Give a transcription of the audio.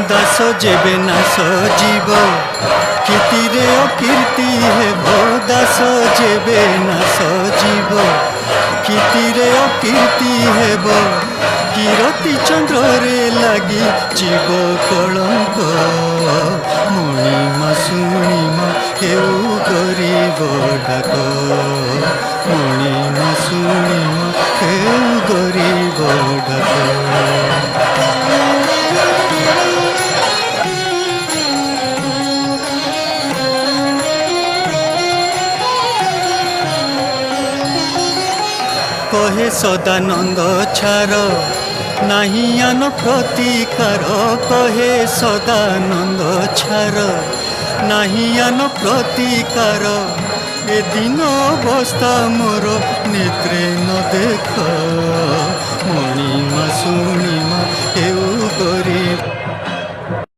দাস যেবে নাশ জীব কীর্তিরে অকীর্তি হেব দাস যেবে নাশ জীব কীর্তিরে অকীর্তি হেব কিরতি চন্দ্রে লাগি জীব কলঙ্ক মণিমা শুনিম কেউ গরিব ডাক মণিমা শুনিম কেউ গরিব ডাক কহে সদানন্দ ছাড় নাহি আন প্রতিকার কহে সদানন্দ ছাড় নাহি আন প্রতিকার এ দিন অবস্থা মোর নেত্রে ন দেখ মণিমা শুনি